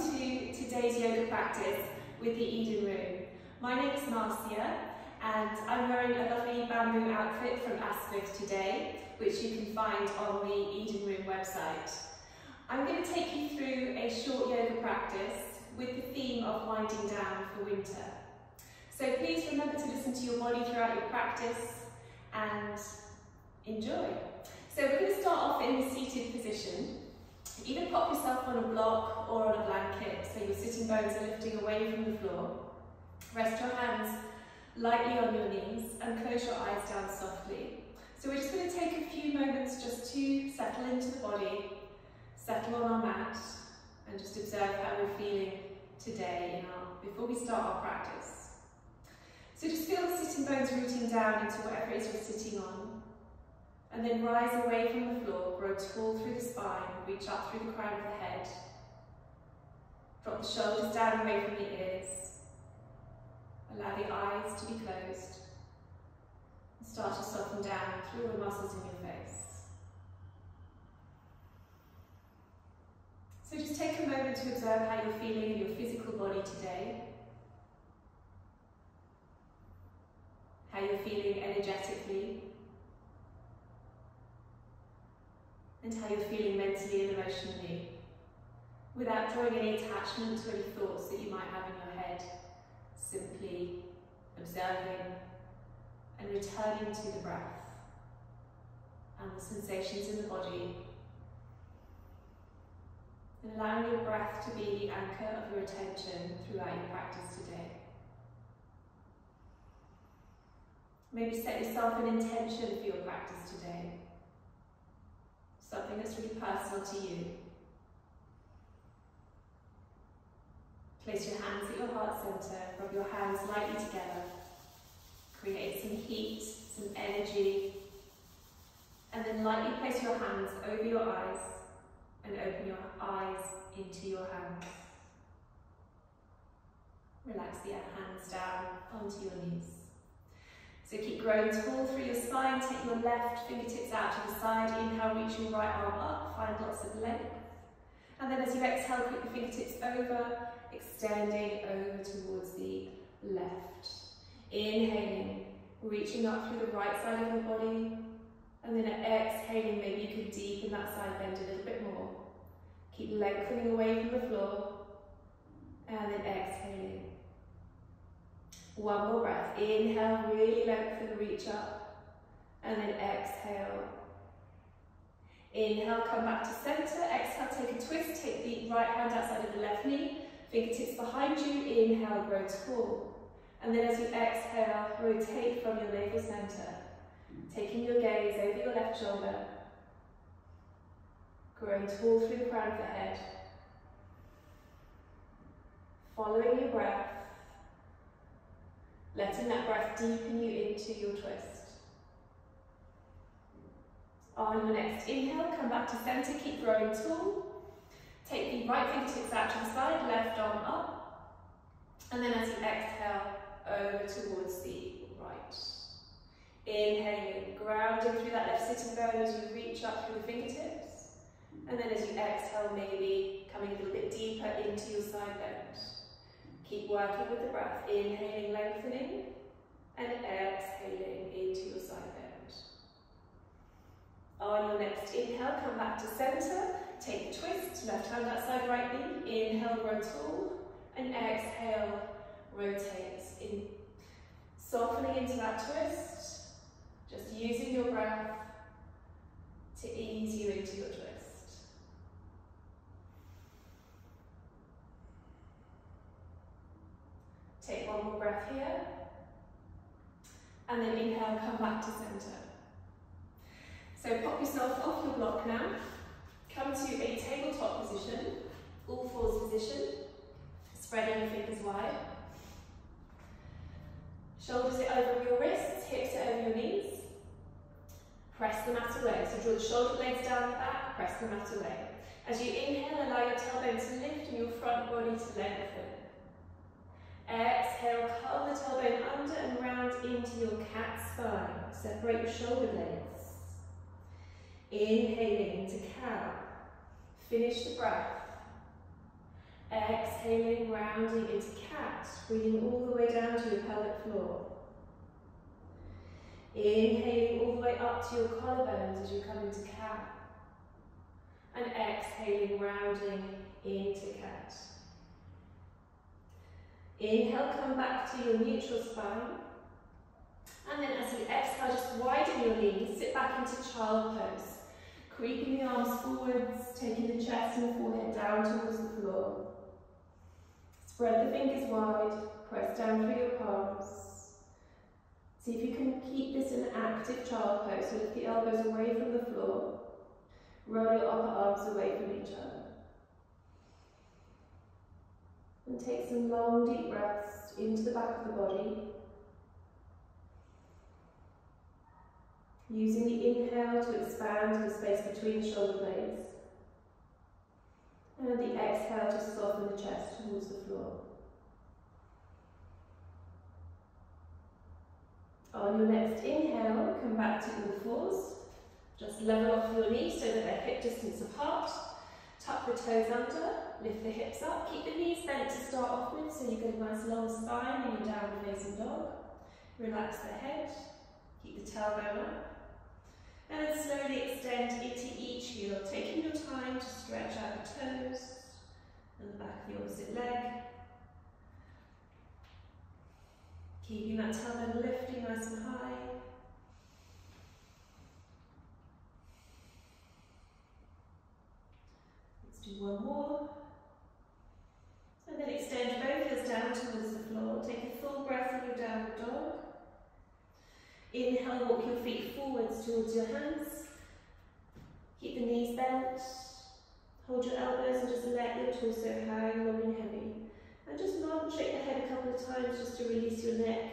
to today's yoga practice with the Eden Room. My name is Marcia and I'm wearing a lovely bamboo outfit from Asquith today, which you can find on the Eden Room website. I'm going to take you through a short yoga practice with the theme of winding down for winter. So please remember to listen to your body throughout your practice and enjoy. So we're going to start off in the seated position. Either pop yourself on a block or on a blanket so your sitting bones are lifting away from the floor. Rest your hands lightly on your knees and close your eyes down softly. So we're just going to take a few moments just to settle into the body, settle on our mat and just observe how we're feeling today before we start our practice. So just feel the sitting bones rooting down into whatever it is you're sitting on. And then rise away from the floor, grow tall through the spine, reach up through the crown of the head. Drop the shoulders down away from the ears. Allow the eyes to be closed. And start to soften down through the muscles in your face. So just take a moment to observe how you're feeling in your physical body today. How you're feeling energetically. And how you're feeling mentally and emotionally, without drawing any attachment to any thoughts that you might have in your head, simply observing and returning to the breath and the sensations in the body, and allowing your breath to be the anchor of your attention throughout your practice today. Maybe set yourself an intention for your practice today. Something that's really personal to you. Place your hands at your heart center, rub your hands lightly together. Create some heat, some energy. And then lightly place your hands over your eyes and open your eyes into your hands. Relax the hands down onto your knees. So keep growing tall through your spine, take your left fingertips out to the side, inhale, reach your right arm up, find lots of length. And then as you exhale, put your fingertips over, extending over towards the left. Inhaling, reaching up through the right side of your body. And then exhaling, maybe you can deepen that side bend a little bit more. Keep lengthening away from the floor. And then exhaling. One more breath. Inhale, really lengthen, reach up. And then exhale. Inhale, come back to center. Exhale, take a twist. Take the right hand outside of the left knee. Fingertips behind you. Inhale, grow tall. And then as you exhale, rotate from your navel center. Taking your gaze over your left shoulder. Growing tall through the crown of the head. Following your breath. Letting that breath deepen you into your twist. On your next inhale, come back to center, keep growing tall. Take the right fingertips out to the side, left arm up. And then as you exhale, over towards the right. Inhaling, grounding through that left sitting bone as you reach up through the fingertips. And then as you exhale, maybe coming a little bit deeper into your side bend. Keep working with the breath, inhaling, lengthening, and exhaling into your side bend. On your next inhale, come back to center, take the twist, left hand outside right knee, inhale, grow tall, and exhale, rotate. Softening into that twist, just using your breath to ease you into your twist. Take one more breath here, and then inhale, come back to center. So pop yourself off your block now, come to a tabletop position, all fours position, spreading your fingers wide. Shoulders are over your wrists, hips are over your knees. Press the mat away, so draw the shoulder blades down the back, press the mat away. As you inhale, allow your tailbone to lift and your front body to lengthen. Exhale, curl the tailbone under and round into your cat spine. Separate your shoulder blades. Inhaling into cow. Finish the breath. Exhaling, rounding into cat, breathing all the way down to your pelvic floor. Inhaling all the way up to your collarbones as you come into cat. And exhaling, rounding into cat. Inhale, come back to your neutral spine. And then as you exhale, just widen your knees, sit back into child pose. Creeping the arms forwards, taking the chest and the forehead down towards the floor. Spread the fingers wide, press down through your palms. See if you can keep this in an active child pose, so lift the elbows away from the floor. Roll your upper arms away from each other. And take some long, deep breaths into the back of the body. Using the inhale to expand the space between the shoulder blades. And the exhale to soften the chest towards the floor. On your next inhale, come back to all fours. Just level off your knees so that they're hip distance apart. Tuck the toes under, lift the hips up. Keep the knees bent to start off with so you get a nice long spine in your downward facing dog. Relax the head, keep the tailbone up. And then slowly extend into each heel, taking your time to stretch out the toes and the back of the opposite leg. Keeping that tailbone lifting nice and high. Let's do one more. And then extend both heels down towards the floor. Take a full breath in your downward dog. Inhale, walk your feet forwards towards your hands. Keep the knees bent. Hold your elbows and just let your torso hang long and heavy. And just nod, shake the head a couple of times just to release your neck.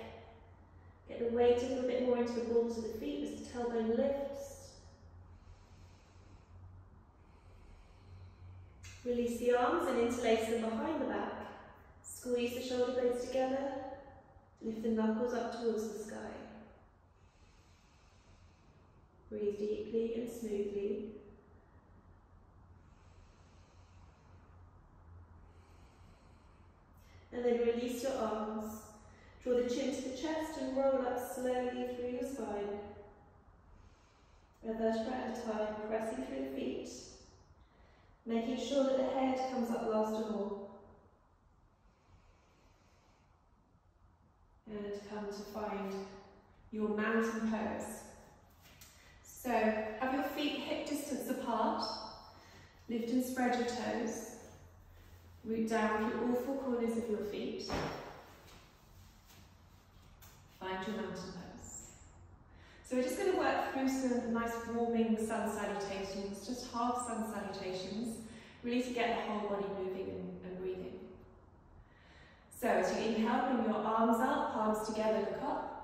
Get the weight a little bit more into the balls of the feet as the tailbone lifts. Release the arms and interlace them behind the back. Squeeze the shoulder blades together. Lift the knuckles up towards the sky. Breathe deeply and smoothly. And then release your arms. Draw the chin to the chest and roll up slowly through your spine. A vertebra at a time, pressing through the feet. Making sure that the head comes up last of all. And come to find your mountain pose. So, have your feet hip distance apart, lift and spread your toes, root down through all four corners of your feet, find your mountain pose. So we're just going to work through some nice warming sun salutations, just half sun salutations, really to get the whole body moving and breathing. So as you inhale, bring your arms up, palms together, look up.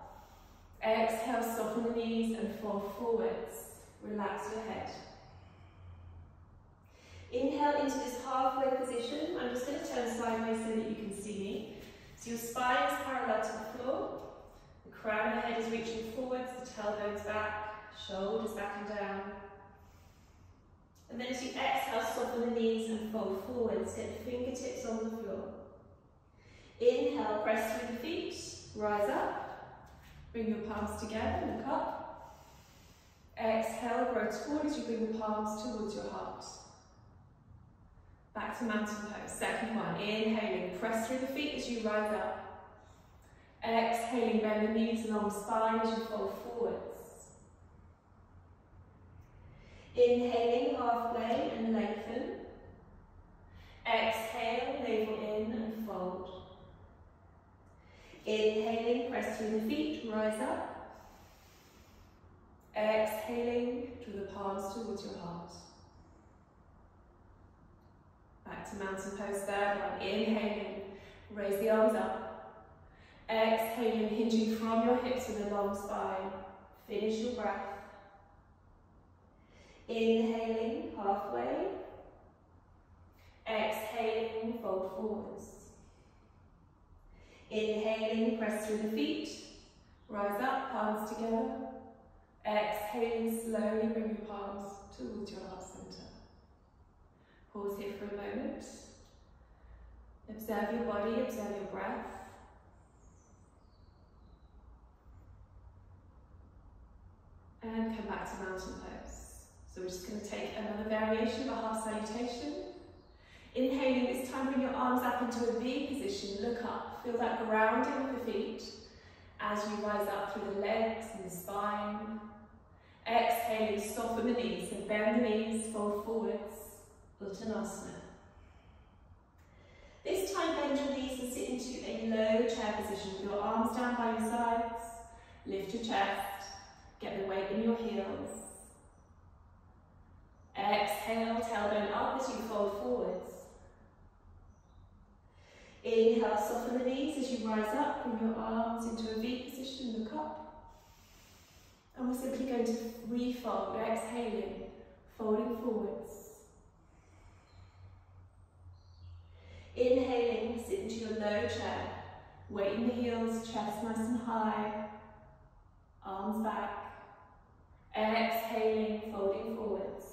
Exhale, soften the knees and fold forwards. Relax your head. Inhale into this halfway position. I'm just going to turn sideways so that you can see me. So your spine is parallel to the floor. The crown of the head is reaching forwards, the tailbone's back, shoulders back and down. And then as you exhale, soften the knees and fold forwards. Get the fingertips on the floor. Inhale, press through the feet, rise up. Bring your palms together, look up. Exhale, grow tall as you bring the palms towards your heart. Back to mountain pose. Second one, inhaling, press through the feet as you rise up. Exhaling, bend the knees along the spine as you fold forwards. Inhaling, halfway and lengthen. Exhale, navel in and fold. Inhaling, press through the feet, rise up. Exhaling, draw the palms towards your heart. Back to mountain pose, third one. Inhaling, raise the arms up. Exhaling, hinging from your hips with a long spine. Finish your breath. Inhaling, halfway. Exhaling, fold forwards. Inhaling, press through the feet, rise up, palms together. Exhaling, slowly bring your palms towards your heart center. Pause here for a moment. Observe your body, observe your breath. And come back to mountain pose. So we're just going to take another variation of a half salutation. Inhaling this time, bring your arms up into a V position, look up, feel that grounding of the feet as you rise up through the legs and the spine. Exhaling, soften the knees, so bend the knees, fold forwards, Uttanasana. This time bend your knees and sit into a low chair position with your arms down by your sides, lift your chest, get the weight in your heels. Exhale, tailbone up as you fold forwards. Inhale, soften the knees as you rise up, bring your arms into a V position, look up. And we're simply going to refold, exhaling, folding forwards. Inhaling, sit into your low chair, weight in the heels, chest nice and high, arms back. Exhaling, folding forwards.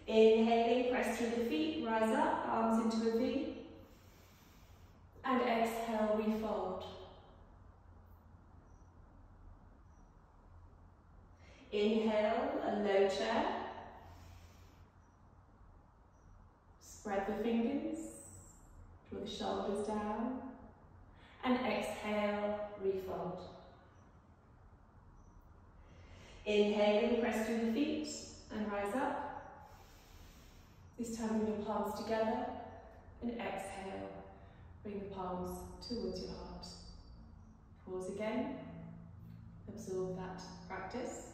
Inhaling, press through the feet, rise up, arms into a V. And exhale, refold. Inhale, a low chair. Spread the fingers, draw the shoulders down. And exhale, refold. Inhaling, press through the feet and rise up. This time bring your palms together and exhale, bring the palms towards your heart. Pause again, absorb that practice.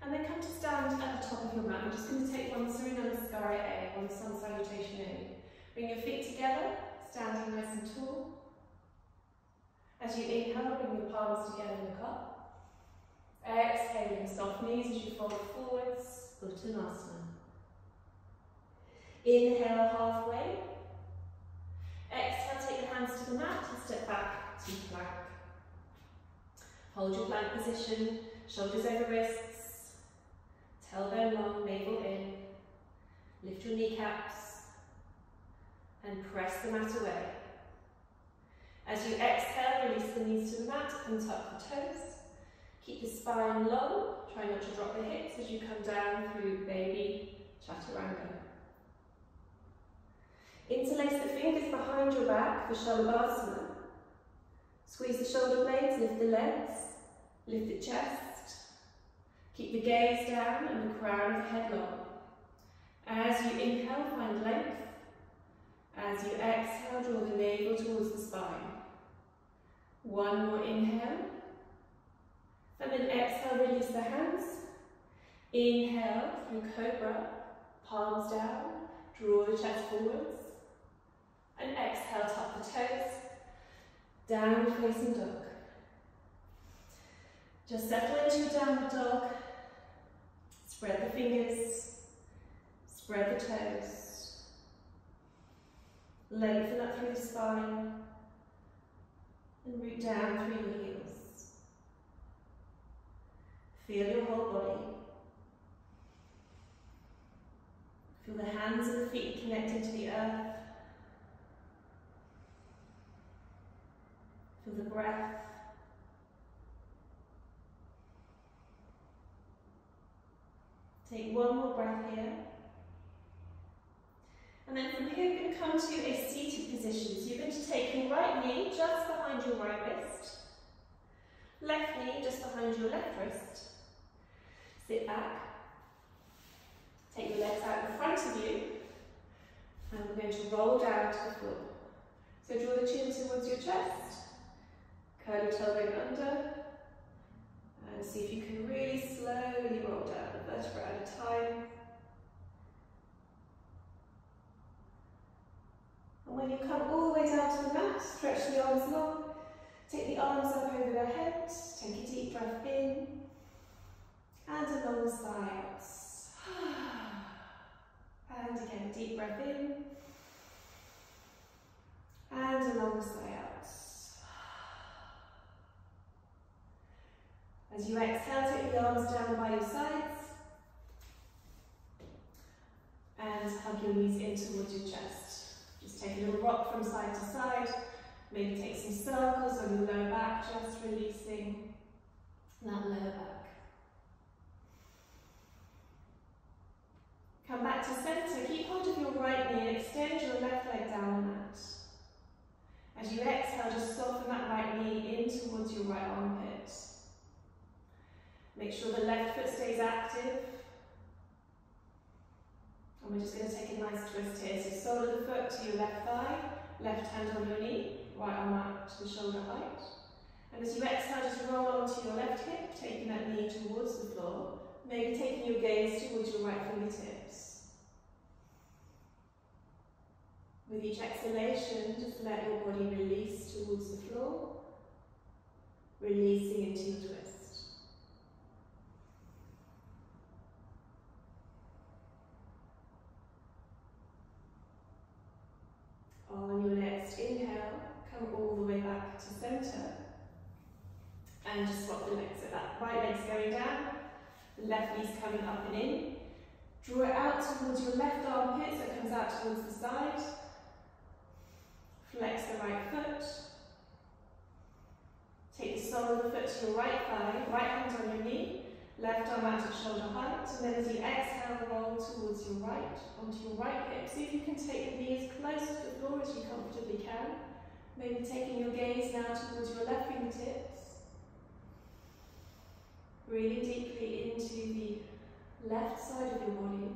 And then come to stand at the top of your mat. We're just going to take one Surya Namaskara A, one Sun Salutation A. Bring your feet together, standing nice and tall. As you inhale, bring your palms together, look up. Exhaling, soft knees as you fold forwards, Uttanasana. Inhale halfway. Exhale, take your hands to the mat and step back to plank. Hold your plank position, shoulders over wrists, tailbone long, navel in. Lift your kneecaps and press the mat away. As you exhale, release the knees to the mat and tuck the toes. Keep the spine long, try not to drop the hips as you come down through baby chaturanga. Interlace the fingers behind your back for Shalabhasana. Squeeze the shoulder blades, lift the legs, lift the chest. Keep the gaze down and the crown of the head long. As you inhale, find length. As you exhale, draw the navel towards the spine. One more inhale. And then exhale, release the hands. Inhale through Cobra, palms down, draw the chest forwards. And exhale, tuck the toes, downward facing dog. Just settle into your downward dog. Spread the fingers, spread the toes. Lengthen up through the spine. And root down through your heels. Feel your whole body. Feel the hands and the feet connected to the earth. Feel the breath. Take one more breath here. And then from here we're going to come to a seated position. So you're going to take your right knee just behind your right wrist. Left knee just behind your left wrist. Sit back. Take your legs out in front of you. And we're going to roll down to the floor. So draw the chin towards your chest. Curl your tailbone under. And see if you can really slowly roll down, a vertebra at a time. And when you come all the way down to the mat, stretch the arms long. Take the arms up over the head. Take a deep breath in. And a long sigh out. And again, deep breath in. And a long sigh out. As you exhale, take the arms down by your sides. and hug your knees in towards your chest. Just take a little rock from side to side. Maybe take some circles on your lower back, just releasing that lower back. Come back to centre. Keep hold of your right knee and extend your left leg down the mat. As you exhale, just soften that right knee in towards your right armpit. Make sure the left foot stays active. And we're just going to take a nice twist here. So sole of the foot to your left thigh, left hand on your knee, right arm out to the shoulder height. And as you exhale, just roll onto your left hip, taking that knee towards the floor. Maybe taking your gaze towards your right fingertips. With each exhalation, just let your body release towards the floor, releasing into your twist. On your next inhale, come all the way back to centre. And just swap the legs. So that right leg's going down, the left knee's coming up and in. Draw it out towards your left armpit so it comes out towards the side. Flex the right foot. Take the sole of the foot to your right thigh, right hand on your knee, left arm out at shoulder height. And then as you exhale, roll towards your right, onto your right hip. See if you can take the knee as close to the floor as you comfortably can. Maybe taking your gaze now towards your left fingertips. Breathing deeply into the left side of your body.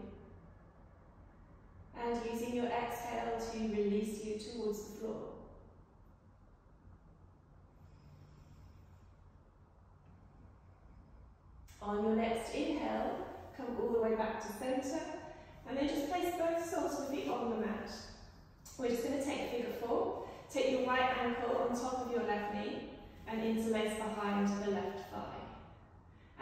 And using your exhale to release you towards the floor. On your next inhale, come all the way back to centre. And then just place both soles of the feet on the mat. We're just going to take figure 4. Take your right ankle on top of your left knee and interlace behind the left thigh.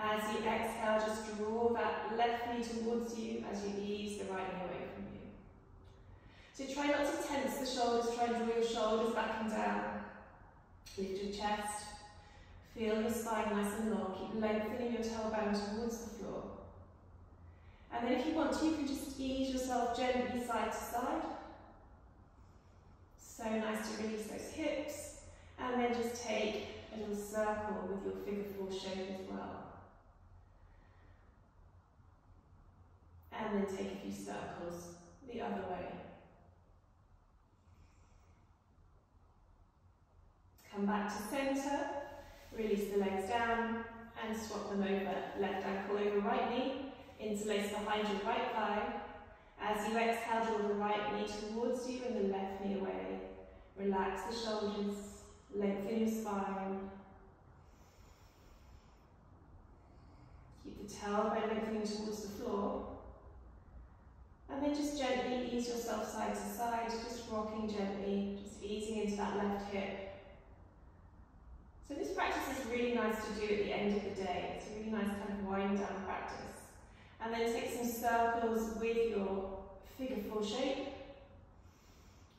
As you exhale, just draw that left knee towards you as you ease the right knee away from you. So try not to tense the shoulders, try and draw your shoulders back and down. Lift your chest, feel your spine nice and long, keep lengthening your tailbone towards the floor. And then if you want to, you can just ease yourself gently side to side. So nice to release those hips, and then just take a little circle with your figure 4 shape as well. And then take a few circles the other way. Come back to centre, release the legs down and swap them over. Left ankle over right knee, interlace behind your right thigh. As you exhale, draw the right knee towards you and the left knee away. Relax the shoulders, lengthen your spine. Keep the tailbone lengthening towards the floor. And then just gently ease yourself side to side, just rocking gently, just easing into that left hip. So this practice is really nice to do at the end of the day. It's a really nice kind of wind down practice. And then take some circles with your figure 4 shape.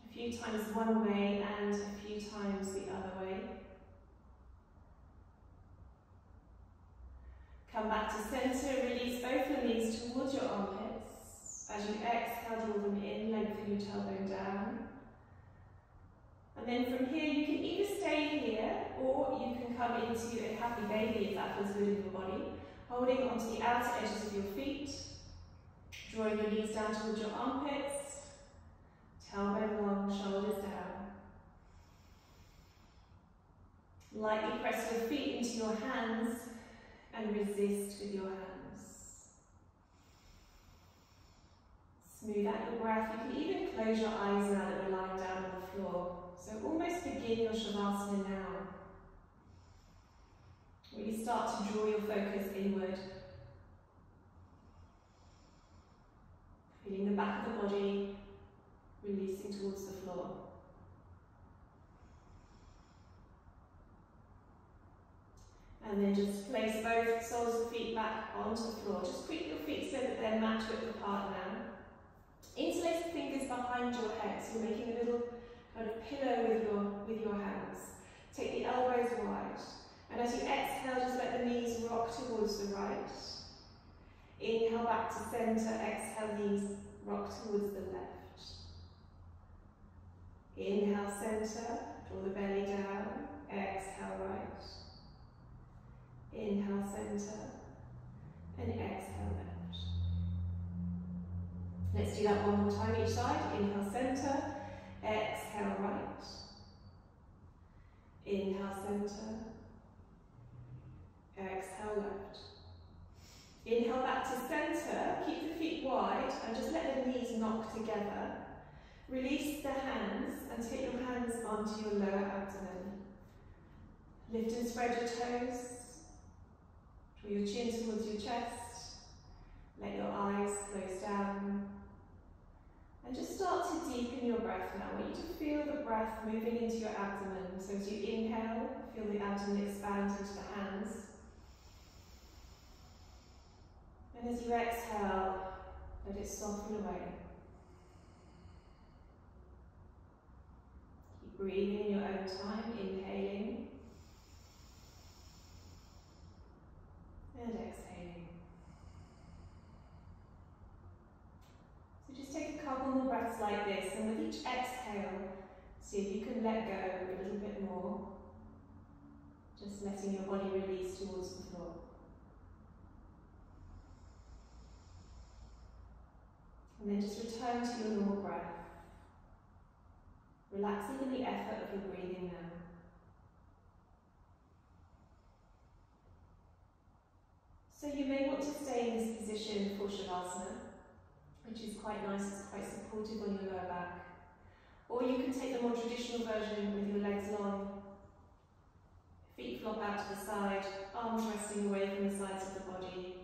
A few times one way and a few times the other way. Come back to centre, release both your knees towards your armpits. As you exhale, draw them in, lengthen your tailbone down. And then from here, you can either stay here or you can come into a happy baby if that feels good in your body. Holding onto the outer edges of your feet, drawing your knees down towards your armpits, tailbone long, shoulders down. Lightly press your feet into your hands and resist with your hands. Smooth out your breath. You can even close your eyes now that we're lying down on the floor. So almost begin your Shavasana now. Really start to draw your focus inward. Feeling the back of the body, releasing towards the floor. And then just place both soles of the feet back onto the floor. Just creep your feet so that they're match width apart now. Interlace the fingers behind your head, so you're making a little kind of pillow with your hands. Take the elbows wide. And as you exhale, just let the knees rock towards the right. Inhale back to centre, exhale, knees rock towards the left. Inhale, center, draw the belly down, exhale, right. Inhale, center, and exhale, left. Let's do that one more time each side. Inhale, center, exhale, right. Inhale, center, exhale, left. Inhale back to center, keep the feet wide and just let the knees knock together. Release the hands and take your hands onto your lower abdomen. Lift and spread your toes. Draw your chin towards your chest. Let your eyes close down. And just start to deepen your breath now. I want you to feel the breath moving into your abdomen. So as you inhale, feel the abdomen expand into the hands. And as you exhale, let it soften away. Keep breathing in your own time, inhaling and exhaling. So just take a couple more breaths like this, and with each exhale, see if you can let go a little bit more. Just letting your body release towards the floor. And then just return to your normal breath. Relaxing in the effort of your breathing now. So you may want to stay in this position for Shavasana, which is quite nice, it's quite supportive on your lower back. Or you can take the more traditional version with your legs long, feet flop out to the side, arms resting away from the sides of the body,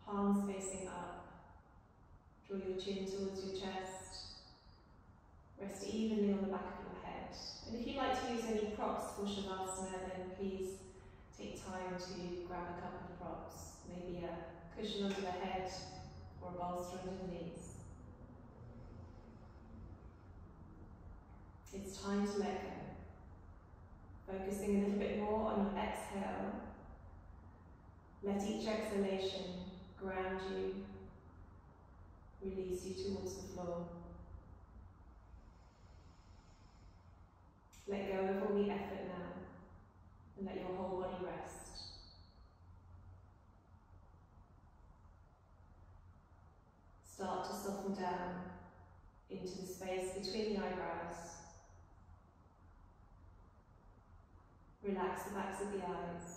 palms facing up. Draw your chin towards your chest. Rest evenly on the back of your head. And if you'd like to use any props for Shavasana, then please take time to grab a couple of props. Maybe a cushion under the head or a bolster under the knees. It's time to let go. Focusing a little bit more on your exhale. Let each exhalation ground you. Release you towards the floor. Let go of all the effort now and let your whole body rest. Start to soften down into the space between the eyebrows. Relax the backs of the eyes.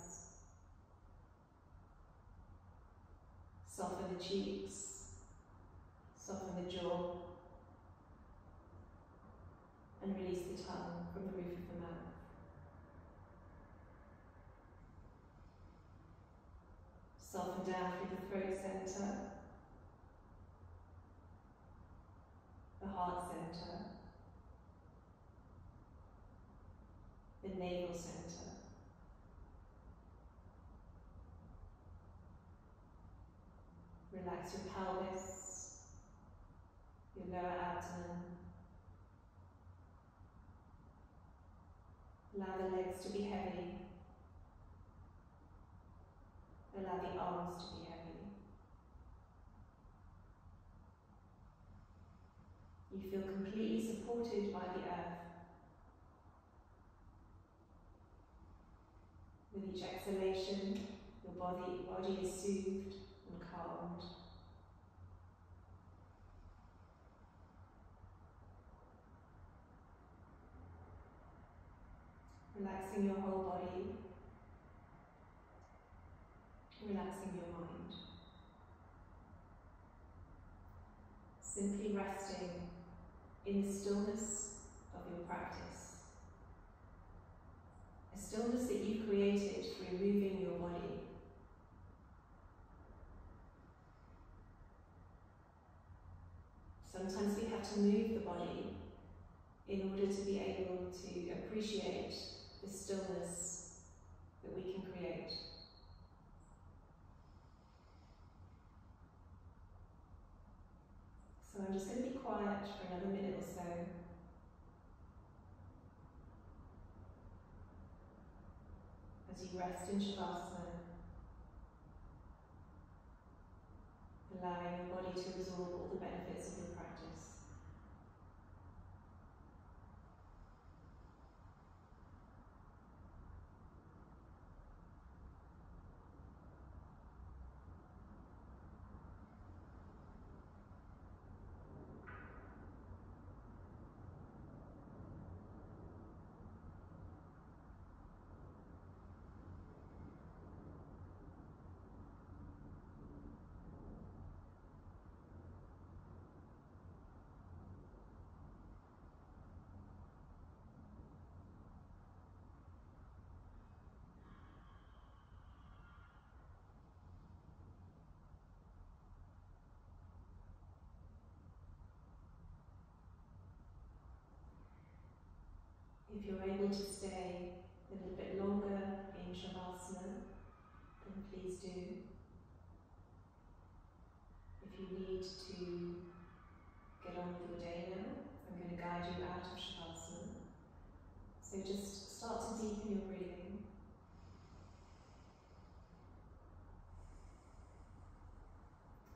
Soften the cheeks. Soften the jaw and release the tongue from the roof of the mouth. Soften down through the throat center, the heart center, the navel center, relax your pelvis, your lower abdomen. Allow the legs to be heavy. Allow the arms to be heavy. You feel completely supported by the earth. With each exhalation, your body is soothed and calmed. Relaxing your whole body, relaxing your mind. Simply resting in the stillness of your practice. A stillness that you created through moving your body. Sometimes we have to move the body in order to be able to appreciate the stillness that we can create. So I'm just going to be quiet for another minute or so. As you rest in Shavasana, allowing your body to absorb all the benefits of your practice. If you're able to stay a little bit longer in Shavasana, then please do. If you need to get on with your day now, I'm going to guide you out of Shavasana. So just start to deepen your breathing.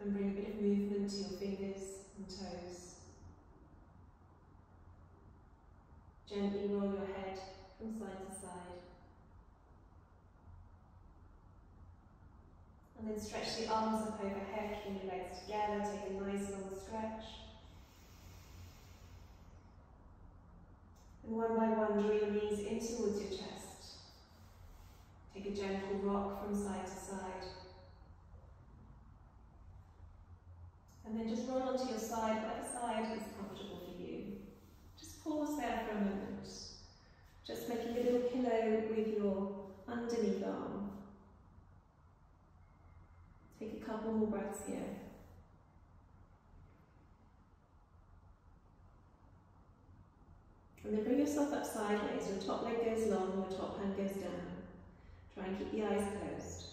And bring a bit of movement to your fingers and toes. Gently roll your head from side to side. And then stretch the arms up overhead, bring your legs together, take a nice long stretch. And one by one, draw your knees in towards your chest. Take a gentle rock from side to side. And then just roll onto your side, whatever side is comfortable for you. Just pause there for a moment. Just making a little pillow with your underneath arm. Take a couple more breaths here. And then bring yourself up sideways. Your top leg goes long, your top hand goes down. Try and keep the eyes closed.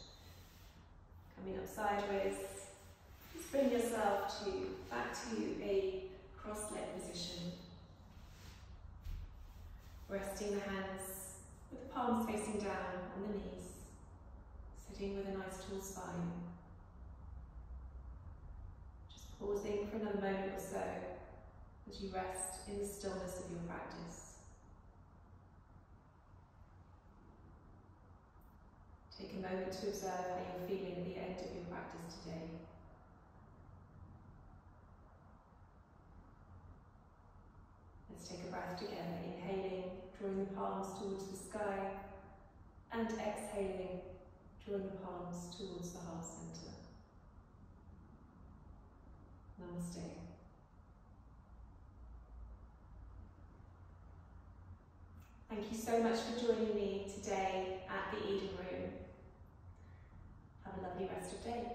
Coming up sideways. Just bring yourself back to a crossed leg position. Resting the hands with the palms facing down on the knees. Sitting with a nice tall spine. Just pausing for another moment or so as you rest in the stillness of your practice. Take a moment to observe how you're feeling at the end of your practice today. Let's take a breath together, inhaling, drawing the palms towards the sky, and exhaling, drawing the palms towards the heart center. Namaste. Thank you so much for joining me today at the Eden Room. Have a lovely rest of the day.